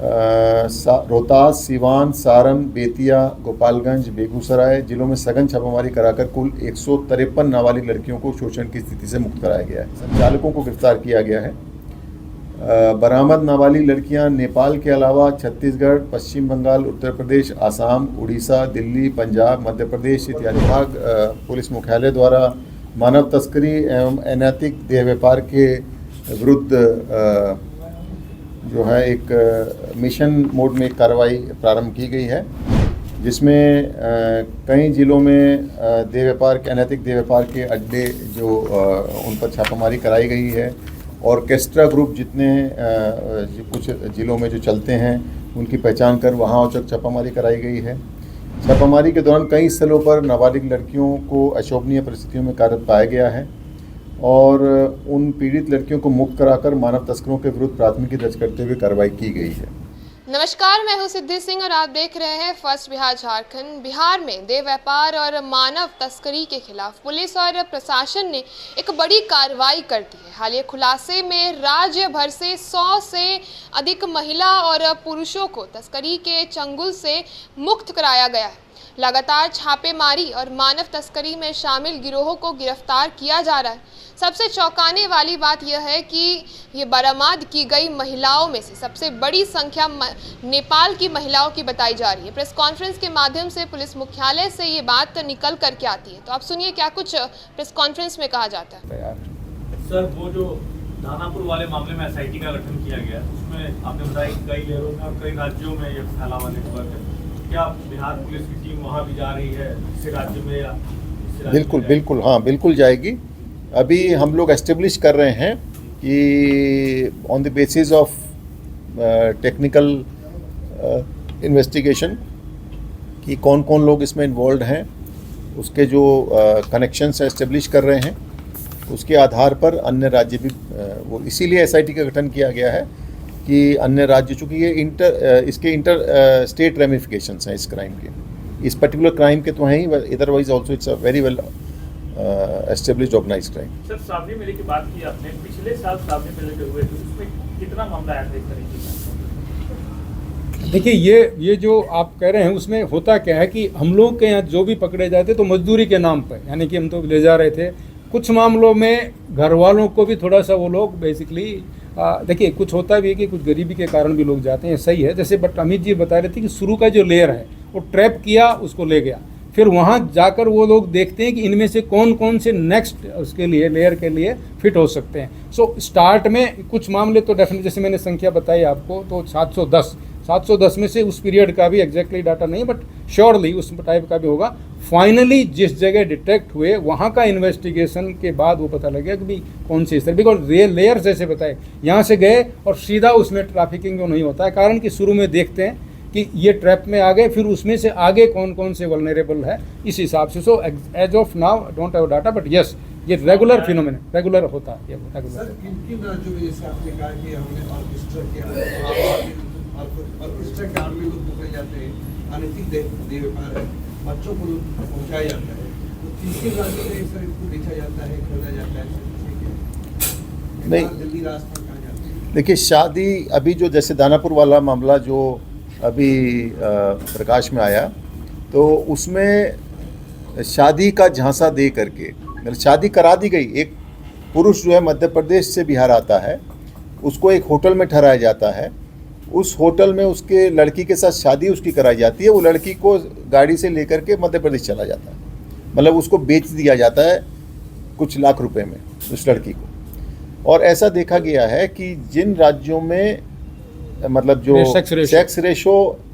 रोहतास, सिवान, सारण, बेतिया, गोपालगंज, बेगूसराय जिलों में सघन छापामारी कराकर कुल 153 नाबालिग लड़कियों को शोषण की स्थिति से मुक्त कराया गया है। संचालकों को गिरफ्तार किया गया है। बरामद नाबालिग लड़कियां नेपाल के अलावा छत्तीसगढ़, पश्चिम बंगाल, उत्तर प्रदेश, आसाम, उड़ीसा, दिल्ली, पंजाब, मध्य प्रदेश इत्यादि। विभाग पुलिस मुख्यालय द्वारा मानव तस्करी एवं अनैतिक देह व्यापार के विरुद्ध जो है एक मिशन मोड में एक कार्रवाई प्रारंभ की गई है, जिसमें कई जिलों में देह व्यापार के अनैतिक देह व्यापार के अड्डे जो उन पर छापामारी कराई गई है। ऑर्केस्ट्रा ग्रुप जितने कुछ जिलों में जो चलते हैं उनकी पहचान कर वहाँ औचक छापामारी कराई गई है। छापामारी के दौरान कई स्थलों पर नाबालिग लड़कियों को अशोभनीय परिस्थितियों में कार्यरत पाया गया है और उन पीड़ित लड़कियों को मुक्त कराकर मानव तस्करों के विरुद्ध प्राथमिकी दर्ज करते हुए कार्रवाई की गई है। नमस्कार, मैं हूं सिद्धि सिंह और आप देख रहे हैं फर्स्ट बिहार झारखंड। बिहार में देह व्यापार और मानव तस्करी के खिलाफ पुलिस और प्रशासन ने एक बड़ी कार्रवाई कर दी है। हालिया खुलासे में राज्य भर से 100 से अधिक महिला और पुरुषों को तस्करी के चंगुल से मुक्त कराया गया है। लगातार छापेमारी और मानव तस्करी में शामिल गिरोहों को गिरफ्तार किया जा रहा है। सबसे चौंकाने वाली बात यह है कि ये बरामद की गई महिलाओं में से सबसे बड़ी संख्या नेपाल की महिलाओं की बताई जा रही है। प्रेस कॉन्फ्रेंस के माध्यम से पुलिस मुख्यालय से ये बात निकल करके आती है, तो आप सुनिए क्या कुछ प्रेस कॉन्फ्रेंस में कहा जाता है। सर, वो जो दानापुर वाले मामले में एसआईटी का गठन किया गया, उसमें आपने बताया कि कई लेयरों में और कई राज्यों में ये फैला हुआ नेटवर्क है। क्या बिहार पुलिस की टीम वहाँ भी जा रही है इस राज्य में या बिल्कुल हाँ, बिल्कुल जाएगी। अभी हम लोग एस्टेब्लिश कर रहे हैं कि on the basis of technical investigation कि कौन कौन लोग इसमें इन्वॉल्व हैं, उसके जो कनेक्शंस एस्टेब्लिश कर रहे हैं, उसके आधार पर अन्य राज्य भी वो इसीलिए एसआईटी का गठन किया गया है कि अन्य राज्य, चूँकि ये इसके इंटर स्टेट रेमिफिकेशंस हैं इस क्राइम के, इस पर्टिकुलर क्राइम के तो हैं ही, otherwise also it's a very well established organised crime. Sir, सावनी मेले की बात की आपने, पिछले साल सावनी मेले जो हुए थे उसमें कितना मामला आया था इस तरीके का? देखिए, ये जो आप कह रहे हैं उसमें होता क्या है कि हम लोग के यहाँ जो भी पकड़े जाते तो मजदूरी के नाम पर, यानी कि हम तो ले जा रहे थे। कुछ मामलों में घर वालों को भी थोड़ा सा वो लोग बेसिकली देखिए, कुछ होता भी है कि कुछ गरीबी के कारण भी लोग जाते हैं, सही है। जैसे बट अमित जी बता रहे थे कि शुरू का जो लेयर है वो ट्रैप किया, उसको ले गया, फिर वहाँ जाकर वो लोग देखते हैं कि इनमें से कौन कौन से नेक्स्ट उसके लिए लेयर के लिए फिट हो सकते हैं। सो स्टार्ट में कुछ मामले तो डेफिनेटली, जैसे मैंने संख्या बताई आपको, तो 710 में से उस पीरियड का भी एग्जैक्टली डाटा नहीं, बट श्योरली उस टाइप का भी होगा। फाइनली जिस जगह डिटेक्ट हुए वहाँ का इन्वेस्टिगेशन के बाद वो पता लगे कि भी कौन सी स्तर, बिकॉज लेयर जैसे बताए यहाँ से गए और सीधा उसमें ट्रैफिकिंग नहीं होता है, कारण कि शुरू में देखते हैं कि ये ट्रैप में आ गए, फिर उसमें से आगे कौन कौन से वल्नरेबल है इस हिसाब से। So as of now don't have data, but yes ये रेगुलर फिनोमेना, रेगुलर होता है ये रेगुलर। सर, किन राज्यों में जैसे आपने कहा कि हमने ऑर्केस्ट्रा के आदमी लोग पकड़े जाते हैं, अनैतिक देह व्यापार है, बच्चों को पहुँचाया जाता है, तो किन राज्यों में सर इनको बेचा जाता है, खरीदा जाता है? नहीं, जल्दी रास्ता कहाँ जाते हैं? देखिए, शादी अभी जो जैसे दानापुर वाला मामला जो अभी प्रकाश में आया, तो उसमें शादी का झांसा दे करके मतलब शादी करा दी गई। एक पुरुष जो है मध्य प्रदेश से बिहार आता है, उसको एक होटल में ठहराया जाता है, उस होटल में उसके लड़की के साथ शादी उसकी कराई जाती है, वो लड़की को गाड़ी से लेकर के मध्य प्रदेश चला जाता है, मतलब उसको बेच दिया जाता है कुछ लाख रुपए में उस लड़की को। और ऐसा देखा गया है कि जिन राज्यों में मतलब जो सेक्स रेशो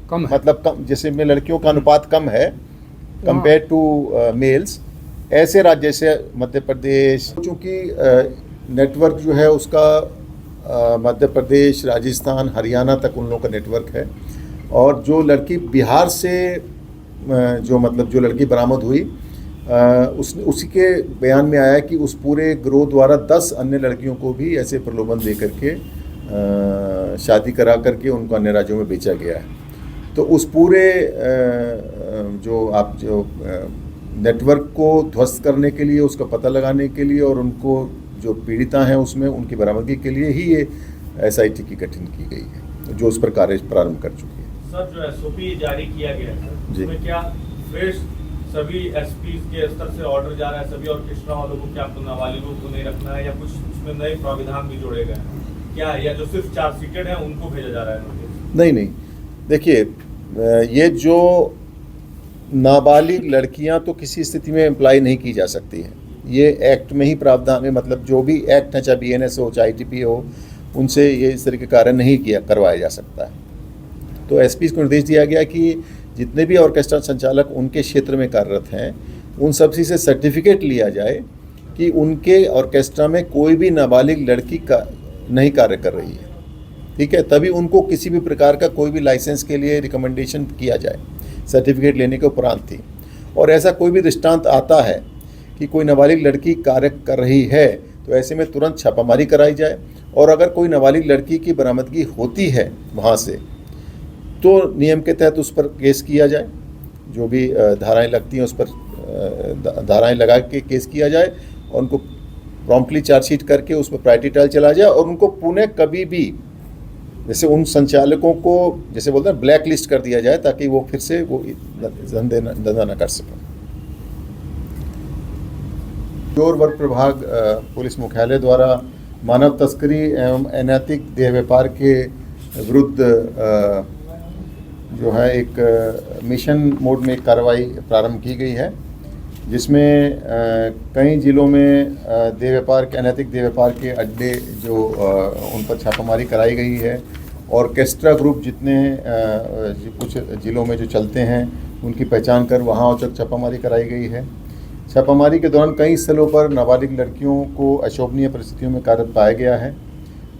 कम है, मतलब कम, जैसे में लड़कियों का अनुपात कम है कंपेयर टू मेल्स, ऐसे राज्य जैसे मध्य प्रदेश, चूँकि नेटवर्क जो है उसका मध्य प्रदेश, राजस्थान, हरियाणा तक उन लोगों का नेटवर्क है। और जो लड़की बिहार से जो मतलब जो लड़की बरामद हुई, उसी के बयान में आया कि उस पूरे गिरोह द्वारा 10 अन्य लड़कियों को भी ऐसे प्रलोभन दे करके शादी करा करके उनको अन्य राज्यों में बेचा गया है। तो उस पूरे जो नेटवर्क को ध्वस्त करने के लिए, उसका पता लगाने के लिए और उनको जो पीड़िता हैं उसमें उनकी बरामदगी के लिए ही ये एसआईटी की गठन की गई है। जो उस पर कार्य प्रारंभ कर चुकी है। सर, जो एसओपी जारी किया गया है जी। उसमें क्या फ्रेश सभी एसपी के स्तर से ऑर्डर जा रहा है सभी ऑर्केस्ट्रा वालों को, क्या आपको नाबालिगों को नहीं रखना है या कुछ उसमें नए प्राविधान भी जोड़े गए हैं क्या, या जो सिर्फ चार्जशीटेड है उनको भेजा जा रहा है नोटिस? नहीं, देखिए, ये जो नाबालिग लड़कियां तो किसी स्थिति में अप्लाई नहीं की जा सकती हैं, ये एक्ट में ही प्रावधान है, मतलब जो भी एक्ट है, चाहे BNS हो चाहे ITP हो, उनसे ये इस तरह के कार्य नहीं करवाया जा सकता है। तो SP को निर्देश दिया गया कि जितने भी ऑर्केस्ट्रा संचालक उनके क्षेत्र में कार्यरत हैं, उन सबसे से सर्टिफिकेट लिया जाए कि उनके ऑर्केस्ट्रा में कोई भी नाबालिग लड़की का नहीं कार्य कर रही है, ठीक है, तभी उनको किसी भी प्रकार का कोई भी लाइसेंस के लिए रिकमेंडेशन किया जाए, सर्टिफिकेट लेने के उपरांत ही। और ऐसा कोई भी दृष्टांत आता है कि कोई नाबालिग लड़की कार्य कर रही है, तो ऐसे में तुरंत छापामारी कराई जाए, और अगर कोई नाबालिग लड़की की बरामदगी होती है वहाँ से, तो नियम के तहत उस पर केस किया जाए, जो भी धाराएं लगती हैं उस पर धाराएं लगा के केस किया जाए, और उनको प्रॉम्प्टली चार्जशीट करके उस पर प्रायोरिटी ट्रायल चला जाए, और उनको पुनः कभी भी, जैसे उन संचालकों को जैसे बोलते हैं ब्लैक लिस्ट कर दिया जाए, ताकि वो फिर से वो धंधा न कर सकें। किशोर वर्ग प्रभाग पुलिस मुख्यालय द्वारा मानव तस्करी एवं अनैतिक देह व्यापार के विरुद्ध जो है एक मिशन मोड में एक कार्रवाई प्रारंभ की गई है, जिसमें कई जिलों में देह व्यापार के अनैतिक देह व्यापार के अड्डे जो उन पर छापामारी कराई गई है। ऑर्केस्ट्रा ग्रुप जितने कुछ जिलों में जो चलते हैं उनकी पहचान कर वहाँ औचक छापामारी कराई गई है। छापामारी के दौरान कई स्थलों पर नाबालिग लड़कियों को अशोभनीय परिस्थितियों में कार्यरत पाया गया है,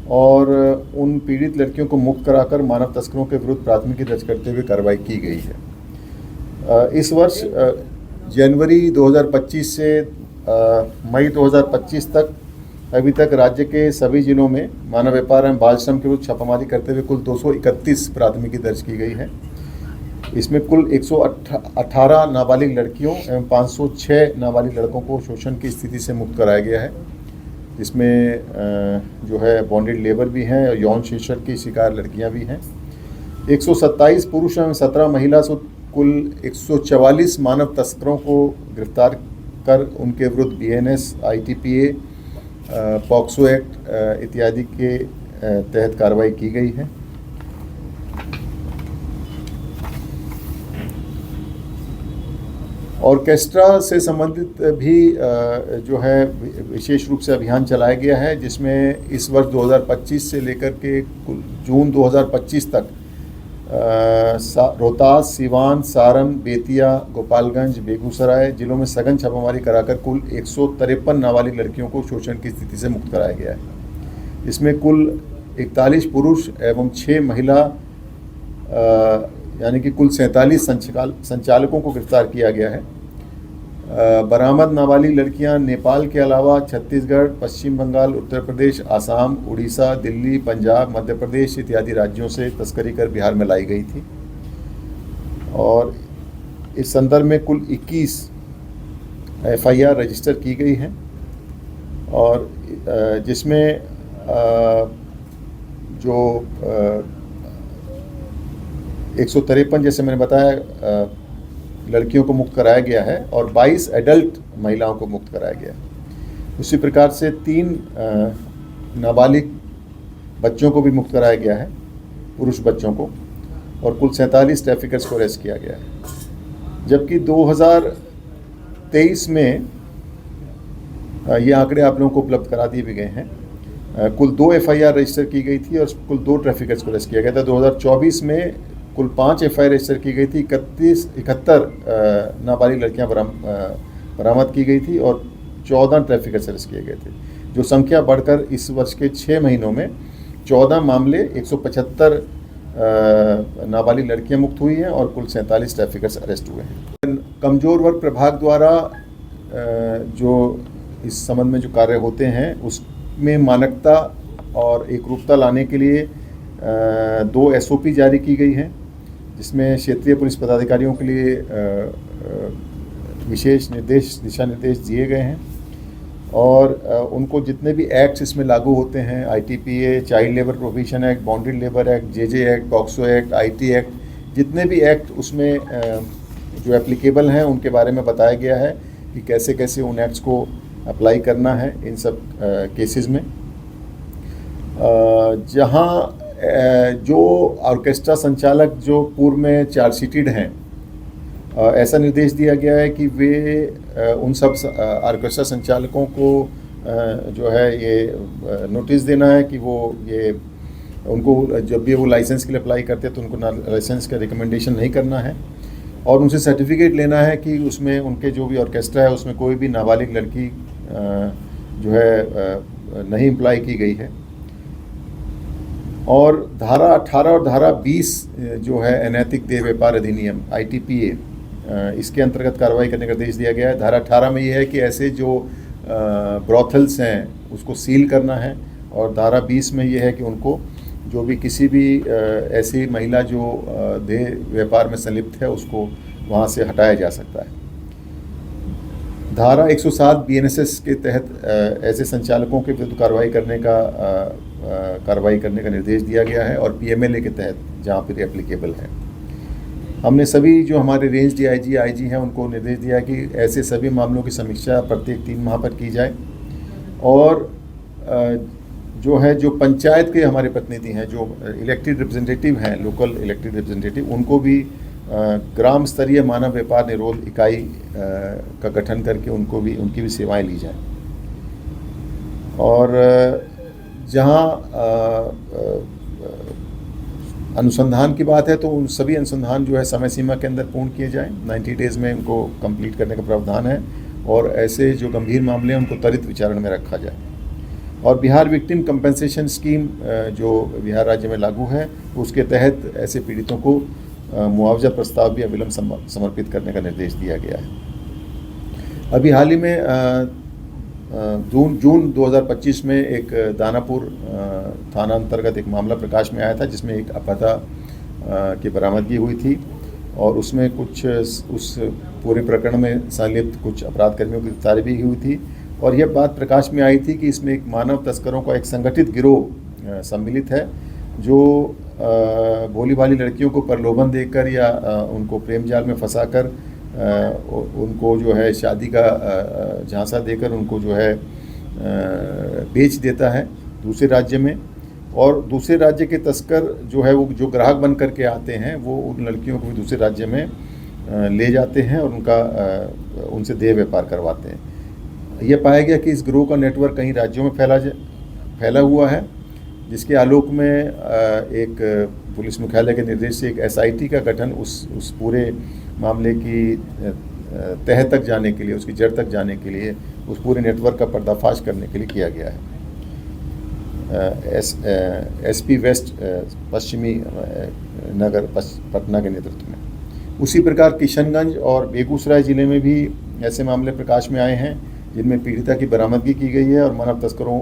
और उन पीड़ित लड़कियों को मुक्त कराकर मानव तस्करों के विरुद्ध प्राथमिकी दर्ज करते हुए कार्रवाई की गई है। इस वर्ष जनवरी 2025 से मई 2025 तक अभी तक राज्य के सभी जिलों में मानव व्यापार एवं बाल श्रम के विरुद्ध छापामारी करते हुए कुल 231 प्राथमिकी दर्ज की गई है। इसमें कुल 118 नाबालिग लड़कियों एवं 506 नाबालिग लड़कों को शोषण की स्थिति से मुक्त कराया गया है, जिसमें जो है बॉन्डेड लेबर भी हैं और यौन शोषण की शिकार लड़कियां भी हैं। 127 पुरुष एवं 17 महिला से कुल 144 मानव तस्करों को गिरफ्तार कर उनके विरुद्ध BNS, ITPA, पॉक्सो एक्ट इत्यादि के तहत कार्रवाई की गई है। ऑर्केस्ट्रा से संबंधित भी जो है विशेष रूप से अभियान चलाया गया है, जिसमें इस वर्ष 2025 से लेकर के कुल जून 2025 तक रोहतास, सिवान, सारण, बेतिया, गोपालगंज, बेगूसराय जिलों में सघन छापामारी कराकर कुल 153 नाबालिग लड़कियों को शोषण की स्थिति से मुक्त कराया गया है। इसमें कुल 41 पुरुष एवं 6 महिला यानी कि कुल 47 संचालकों को गिरफ्तार किया गया है। बरामद नाबालिग लड़कियां नेपाल के अलावा छत्तीसगढ़, पश्चिम बंगाल, उत्तर प्रदेश, आसाम, उड़ीसा, दिल्ली, पंजाब, मध्य प्रदेश इत्यादि राज्यों से तस्करी कर बिहार में लाई गई थी, और इस संदर्भ में कुल 21 FIR रजिस्टर की गई हैं, और जिसमें जो 153 जैसे मैंने बताया लड़कियों को मुक्त कराया गया है, और 22 एडल्ट महिलाओं को मुक्त कराया गया है। उसी प्रकार से 3 नाबालिग बच्चों को भी मुक्त कराया गया है, पुरुष बच्चों को, और कुल 47 ट्रैफिकर्स को अरेस्ट किया गया है। जबकि 2023 में ये आंकड़े आप लोगों को उपलब्ध करा दिए भी गए हैं। कुल 2 FIR रजिस्टर की गई थी और कुल 2 ट्रैफिकर्स को अरेस्ट किया गया था। 2024 में कुल 5 FIR रजिस्टर की गई थी, 71 नाबालिग लड़कियां बरामद की गई थी, और 14 ट्रैफिकर्स अरेस्ट किए गए थे, जो संख्या बढ़कर इस वर्ष के 6 महीनों में 14 मामले 175 नाबालिग लड़कियां मुक्त हुई हैं, और कुल 47 ट्रैफिकर्स अरेस्ट हुए हैं। कमजोर वर्ग प्रभाग द्वारा जो इस संबंध में जो कार्य होते हैं उसमें मानकता और एकरूपता लाने के लिए 2 SOP जारी की गई हैं, जिसमें क्षेत्रीय पुलिस पदाधिकारियों के लिए विशेष निर्देश दिशा निर्देश दिए गए हैं। और उनको जितने भी एक्ट्स इसमें लागू होते हैं, ITPA, child labour provision act, boundary labour act, JJ act, POCSO act, IT act, जितने भी एक्ट उसमें जो एप्लीकेबल हैं उनके बारे में बताया गया है कि कैसे कैसे उन एक्ट्स को अप्लाई करना है इन सब केसेस में। जहाँ जो ऑर्केस्ट्रा संचालक जो पूर्व में चार्जशीटेड हैं, ऐसा निर्देश दिया गया है कि वे उन सब ऑर्केस्ट्रा संचालकों को जो है ये नोटिस देना है कि वो ये उनको जब भी वो लाइसेंस के लिए अप्लाई करते हैं तो उनको लाइसेंस का रिकमेंडेशन नहीं करना है, और उनसे सर्टिफिकेट लेना है कि उसमें उनके जो भी ऑर्केस्ट्रा है उसमें कोई भी नाबालिग लड़की जो है नहीं अप्लाई की गई है। और धारा 18 और धारा 20 जो है अनैतिक देह व्यापार अधिनियम ITPA, इसके अंतर्गत कार्रवाई करने का निर्देश दिया गया है। धारा 18 में ये है कि ऐसे जो ब्रॉथल्स हैं उसको सील करना है, और धारा 20 में ये है कि उनको जो भी किसी भी ऐसी महिला जो देह व्यापार में संलिप्त है उसको वहाँ से हटाया जा सकता है। धारा 107 BNSS के तहत ऐसे संचालकों के विरुद्ध कार्रवाई करने का निर्देश दिया गया है, और PMLA के तहत जहाँ पर एप्लीकेबल है। हमने सभी जो हमारे रेंज DIG IG हैं उनको निर्देश दिया कि ऐसे सभी मामलों की समीक्षा प्रत्येक 3 माह पर की जाए, और जो है जो पंचायत के हमारे प्रतिनिधि हैं, जो इलेक्टेड रिप्रेजेंटेटिव हैं, लोकल इलेक्टेड रिप्रेजेंटेटिव, उनको भी ग्राम स्तरीय मानव व्यापार निरोध इकाई का गठन करके उनकी भी सेवाएं ली जाएं। और जहां अनुसंधान की बात है तो उन सभी अनुसंधान जो है समय सीमा के अंदर पूर्ण किए जाएं, 90 डेज़ में उनको कंप्लीट करने का प्रावधान है, और ऐसे जो गंभीर मामले हैं उनको त्वरित विचारण में रखा जाए। और बिहार विक्टिम कंपनसेशन स्कीम जो बिहार राज्य में लागू है उसके तहत ऐसे पीड़ितों को मुआवजा प्रस्ताव भी अविलंब समर्पित करने का निर्देश दिया गया है। अभी हाल ही में जून 2025 में एक दानापुर थाना अंतर्गत एक मामला प्रकाश में आया था, जिसमें एक अपहृता की बरामदगी हुई थी, और उसमें कुछ उस पूरे प्रकरण में संलिप्त कुछ अपराध कर्मियों की गिरफ्तारी भी हुई थी। और यह बात प्रकाश में आई थी कि इसमें एक मानव तस्करों का एक संगठित गिरोह सम्मिलित है, जो भोली भाली लड़कियों को प्रलोभन देकर या उनको प्रेम जाल में फंसाकर उनको जो है शादी का झांसा देकर उनको जो है बेच देता है दूसरे राज्य में, और दूसरे राज्य के तस्कर जो है वो जो ग्राहक बन करके आते हैं वो उन लड़कियों को भी दूसरे राज्य में ले जाते हैं और उनसे देह व्यापार करवाते हैं। यह पाया गया कि इस गिरोह का नेटवर्क कई राज्यों में फैला हुआ है, जिसके आलोक में एक पुलिस मुख्यालय के निर्देश से एक SIT का गठन उस पूरे मामले की तह तक जाने के लिए, उसकी जड़ तक जाने के लिए, उस पूरे नेटवर्क का पर्दाफाश करने के लिए किया गया है। SP वेस्ट पश्चिमी नगर पटना के नेतृत्व में। उसी प्रकार किशनगंज और बेगूसराय ज़िले में भी ऐसे मामले प्रकाश में आए हैं, जिनमें पीड़िता की बरामदगी की गई है और मानव तस्करों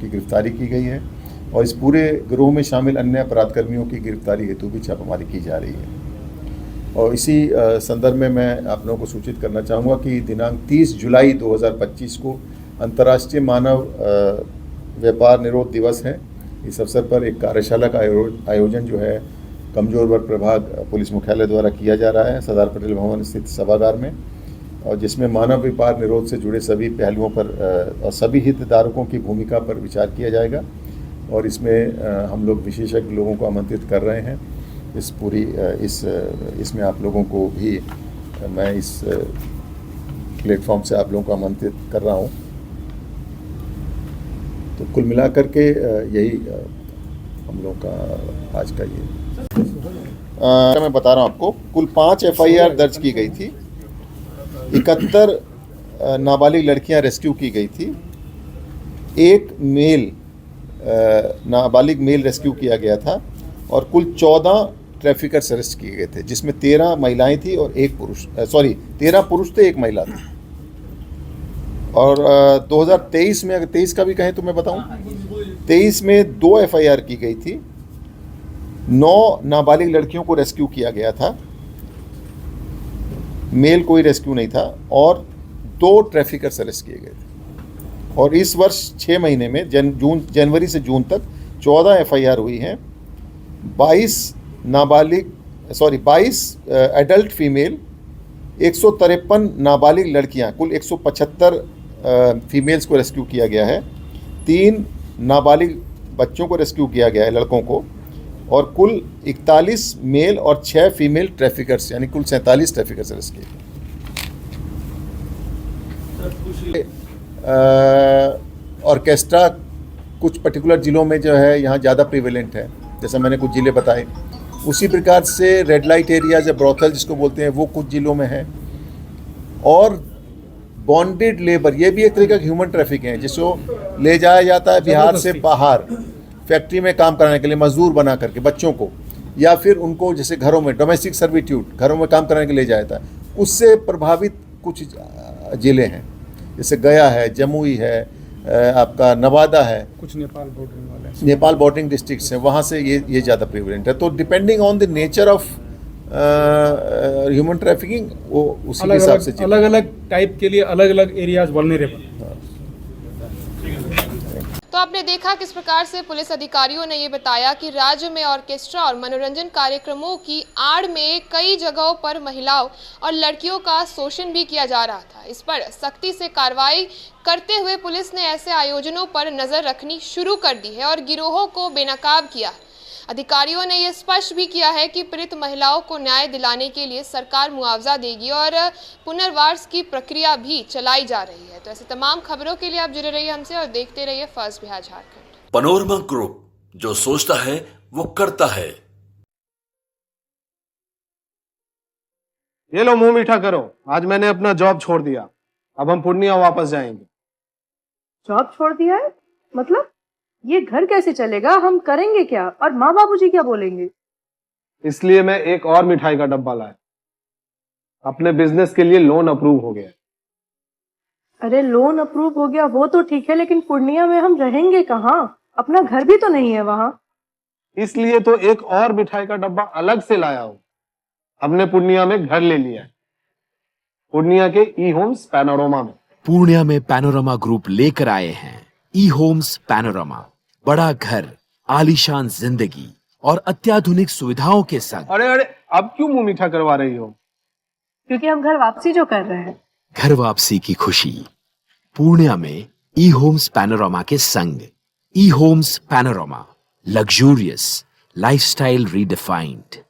की गिरफ्तारी की गई है, और इस पूरे गिरोह में शामिल अन्य अपराधकर्मियों की गिरफ्तारी हेतु भी छापेमारी की जा रही है। और इसी संदर्भ में मैं आप लोगों को सूचित करना चाहूँगा कि दिनांक 30 जुलाई 2025 को अंतर्राष्ट्रीय मानव व्यापार निरोध दिवस है। इस अवसर पर एक कार्यशाला का आयोजन जो है कमजोर वर्ग प्रभाग पुलिस मुख्यालय द्वारा किया जा रहा है सरदार पटेल भवन स्थित सभागार में, और जिसमें मानव व्यापार निरोध से जुड़े सभी पहलुओं पर और सभी हितधारकों की भूमिका पर विचार किया जाएगा। और इसमें हम लोग विशेषज्ञ लोगों को आमंत्रित कर रहे हैं। इसमें आप लोगों को भी मैं इस प्लेटफॉर्म से आप लोगों को आमंत्रित कर रहा हूं। तो कुल मिलाकर के यही हम लोगों का आज का ये मैं बता रहा हूं आपको। कुल 5 FIR दर्ज की गई थी, 71 नाबालिग लड़कियां रेस्क्यू की गई थी, एक नाबालिग मेल रेस्क्यू किया गया था, और कुल 14 ट्रैफिकर्स अरेस्ट किए गए थे, जिसमें 13 महिलाएं थी और 13 पुरुष थे, 1 महिला थी। और 2023 में, अगर 23 का भी कहें तो मैं बताऊं, 23 में 2 FIR की गई थी, 9 नाबालिग लड़कियों को रेस्क्यू किया गया था, मेल कोई रेस्क्यू नहीं था, और 2 ट्रैफिकर्स अरेस्ट किए गए थे। और इस वर्ष 6 महीने में जनवरी से जून तक 14 FIR हुई हैं। 22 एडल्ट फीमेल, 153 नाबालिग लड़कियां, कुल 175 फीमेल्स को रेस्क्यू किया गया है। 3 नाबालिग बच्चों को रेस्क्यू किया गया है, लड़कों को, और कुल 41 मेल और 6 फीमेल ट्रैफिकर्स, यानी कुल 47 ट्रैफिकर्स रेस्क्यू किए। ऑर्केस्ट्रा कुछ पर्टिकुलर ज़िलों में जो है यहाँ ज़्यादा प्रिवेलेंट है, जैसे मैंने कुछ ज़िले बताए। उसी प्रकार से रेड लाइट एरियाज या ब्रोथल जिसको बोलते हैं वो कुछ ज़िलों में है। और बॉन्डेड लेबर, ये भी एक तरीका का ह्यूमन ट्रैफिक है, जिसको ले जाया जाता है बिहार से बाहर फैक्ट्री में काम कराने के लिए, मजदूर बना करके बच्चों को, या फिर उनको जैसे घरों में डोमेस्टिक सर्विट्यूड, घरों में काम कराने के लिए जाता है। उससे प्रभावित कुछ ज़िले हैं, जैसे गया है, जमुई है, आपका नवादा है, कुछ नेपाल बॉर्डरिंग वाले, नेपाल बॉर्डरिंग डिस्ट्रिक्ट्स हैं, वहाँ से ये ज़्यादा प्रिवेलेंट है। तो depending on the nature of human trafficking, वो उसी के हिसाब से अलग अलग टाइप के लिए अलग अलग एरियाज वल्नरेबल। तो आपने देखा किस प्रकार से पुलिस अधिकारियों ने ये बताया कि राज्य में ऑर्केस्ट्रा और मनोरंजन कार्यक्रमों की आड़ में कई जगहों पर महिलाओं और लड़कियों का शोषण भी किया जा रहा था। इस पर सख्ती से कार्रवाई करते हुए पुलिस ने ऐसे आयोजनों पर नजर रखनी शुरू कर दी है और गिरोहों को बेनकाब किया है। अधिकारियों ने यह स्पष्ट भी किया है कि पीड़ित महिलाओं को न्याय दिलाने के लिए सरकार मुआवजा देगी और पुनर्वास की प्रक्रिया भी चलाई जा रही है। तो ऐसे तमाम खबरों के लिए आप जुड़े रहिए हमसे और देखते रहिए first Bihar Jharkhand. Panorama group, जो सोचता है वो करता है। ये लो, मुंह मीठा करो। आज मैंने अपना जॉब छोड़ दिया, अब हम पूर्णिया वापस जाएंगे। जॉब छोड़ दिया है? मतलब ये घर कैसे चलेगा? हम करेंगे क्या? और माँ बाबूजी क्या बोलेंगे? इसलिए मैं एक और मिठाई का डब्बा लाया। अपने बिजनेस के लिए लोन अप्रूव हो गया। अरे लोन अप्रूव हो गया वो तो ठीक है, लेकिन पूर्णिया में हम रहेंगे कहाँ? अपना घर भी तो नहीं है वहाँ। इसलिए तो एक और मिठाई का डब्बा अलग से लाया हूँ। हमने पूर्णिया में घर ले लिया है, पूर्णिया के ई होम्स पैनोरमा में। पूर्णिया में पैनोरमा ग्रुप लेकर आए हैं ई होम्स पैनोरमा। बड़ा घर, आलीशान जिंदगी और अत्याधुनिक सुविधाओं के संग। अरे अरे, अब क्यों मुंह मीठा करवा रही हो? क्योंकि हम घर वापसी जो कर रहे हैं। घर वापसी की खुशी पूर्णिया में ई होम्स पैनोरमा के संग। E homes panorama, luxurious lifestyle redefined.